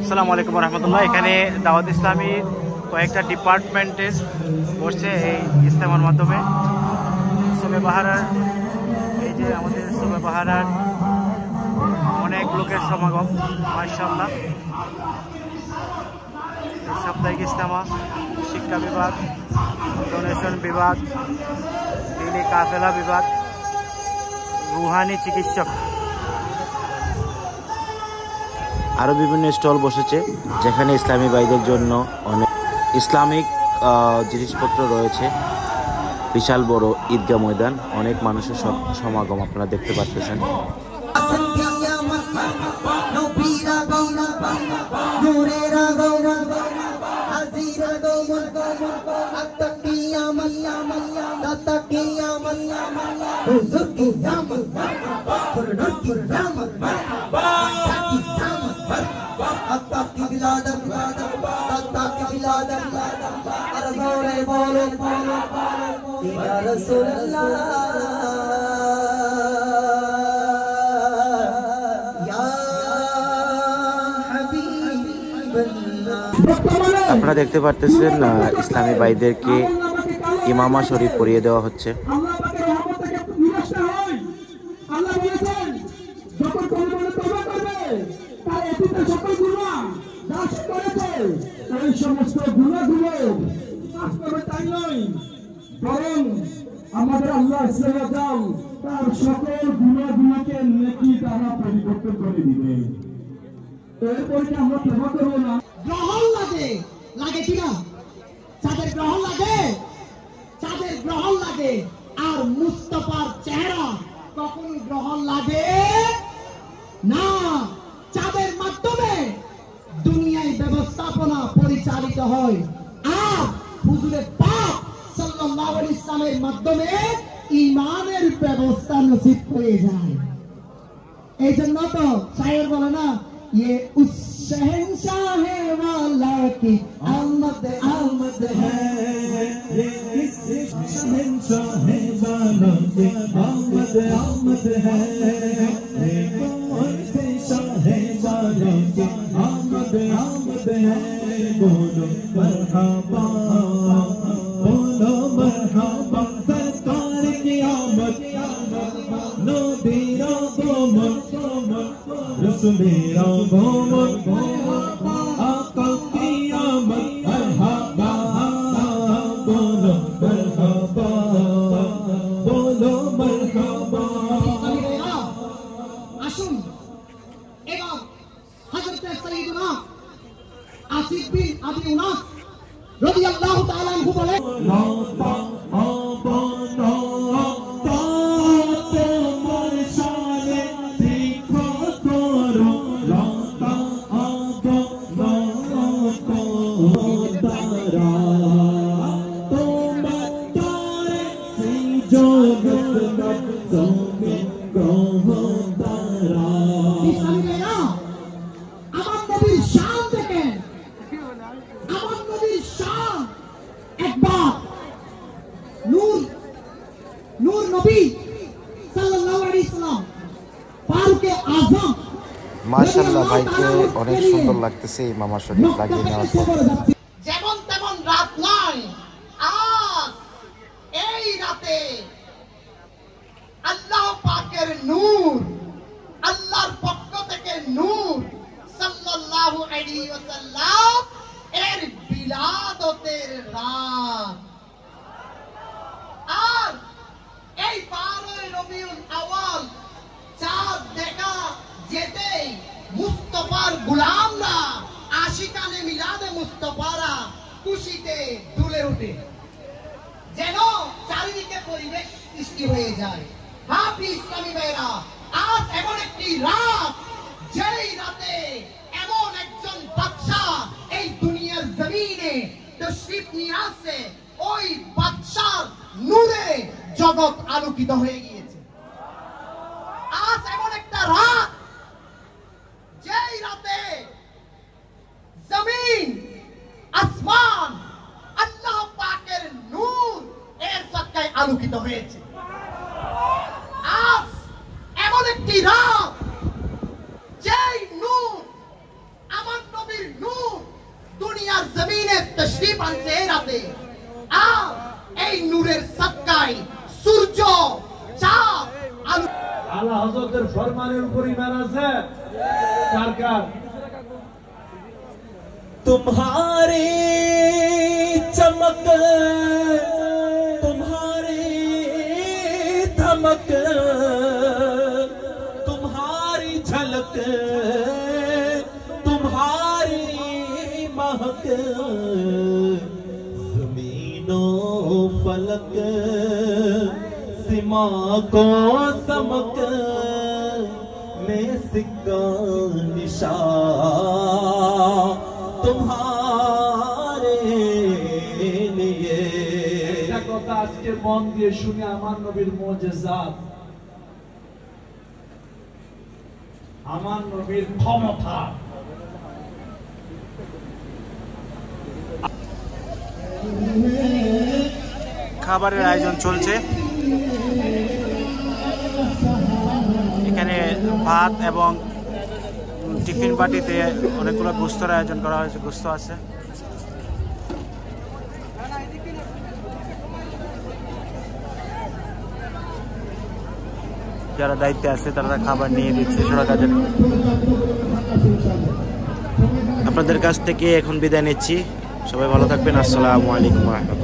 আসসালামু আলাইকুম রহমতুল্লাহ। এখানে দাওয়াত ইসলামী কয়েকটা ডিপার্টমেন্টের বসছে এই ইস্তেমার মাধ্যমে। শবে বাহারার এই যে আমাদের শবে বাহারার অনেক লোকের সমাগম মাশাআল্লাহ। সাপ্তাহিক ইস্তেমা, শিক্ষা বিভাগ, ডোনেশন বিভাগ, দিনী কাফেলা বিভাগ, রুহানি চিকিৎসক, আরও বিভিন্ন স্টল বসেছে যেখানে ইসলামী ভাইদের জন্য অনেক ইসলামিক জিনিসপত্র রয়েছে। বিশাল বড় ঈদগাহ ময়দান, অনেক মানুষের সমাগম আপনারা দেখতে পাচ্ছেন। আপনারা দেখতে পারতেছেন ইসলামী ভাইদেরকে ইমামা শরীফ পরিয়ে দেওয়া হচ্ছে। আমাদের আল্লাহ তার সকল গুনাহগুলোকে নেকি দ্বারা পরিবর্তন করে দিবে। এরপরে আমরা ক্ষমা করবো না। গ্রহণ লাগে কিনা? চাঁদের গ্রহণ লাগে, চাঁদের গ্রহণ লাগে। আর মুস্তাফার চেহারা কখনো গ্রহণ লাগে না। চাঁদের মাধ্যমে দুনিয়ায় ব্যবস্থাপনা পরিচালিত হয়, আর হুজুরের পাক সাল্লাল্লাহু আলাইহি ওয়াসাল্লামের মাধ্যমে ঈমানের ব্যবস্থা নসিব হয়ে যায়। এই জন্য তো শায়ের বলে না, ये उस शहंशाह वाला की आमद आमद है, ये इस शहंशाह वाला की आमद आमद है, ये उस शाह वाला की आमद आमद है। बोलो मरहबा, बोलो मरहबा, सरकार की आमद, नबीरा गोमत रसूलेरा गोमत, आका की आमद मरहबा, बोलो मरहबा, बोलो मरहबा। আসুন এবার হযরত সাইয়েদনা আসিফ বিন আবি উনাস রাদিয়াল্লাহু তাআলা আনহু বলেন, মাশাআল্লাহ ভাইকে অনেক সুন্দর লাগতেছে এই মামা শরীফ লাগিয়ে নেওয়ার পর। যেমন তেমন রাত নয়, আজ এই রাতে আল্লাহ পাকের নূর, আল্লাহর পক্ষ থেকে নূর সাল্লাল্লাহু আলাইহি ওয়াসাল্লাম এর বিলাদতের রাত। আর এই 12 রবিউল আউয়াল চাঁদ দেখা যেতেই মুস্তাফার গোলামরা, আশিকানে মিলাদে মুস্তাফারা খুশিতে দুলে ওঠে, যেন চারিদিকে পরিবেশ সৃষ্টি হয়ে যায়। হাফি ইসলামী ভাইরা, আজ এমন একটি রাত, যেই রাতে এমন একজন বাদশা এই দুনিয়ার জমিনে তশরিফ নিয়ে আসে, ওই বাদশার নূরে জগৎ আলোকিত হয়ে গিয়েছে। আজ এমন একটা রাত, যেই রাতে জমিন আসমান আল্লাহ পাকের নূর এর সদকায় আলোকিত হয়েছে। আজ এমন একটি রাত, যেই নূর আমার নবীর জমিনে তশরিফ আনছে এই রাতে। আর এই নূরের সাদকায় সূর্য, চাঁদ, আলো। আলা হযরতের ফরমানের উপর ঈমান আছে কার কার? तुम्हारी चमक, तुम्हारी धमक, तुम्हारी झलक, तुम्हारी महक, ज़मीनो फलक सीमा को समक में सिक्का निशान तुम्हारे लिए। একটা কথা আজকে মন দিয়ে শুনে আমার নবীর মুজিজাত, আমার নবীর ক্ষমতা। খাবারের আয়োজন চলছে। এখানে ভাত এবং টিফিন বাটিতে অনেকগুলো গোস্তর আয়োজন করা হয়েছে, গোস্ত আছে। যারা দায়িত্বে আছে তারা খাবার নিয়ে দিচ্ছে সরকার। আপনাদের কাছ থেকে এখন বিদায় নিচ্ছি। সবাই ভালো থাকবেন। আসসালামু আলাইকুম ওয়া রাহমাতুল্লাহ।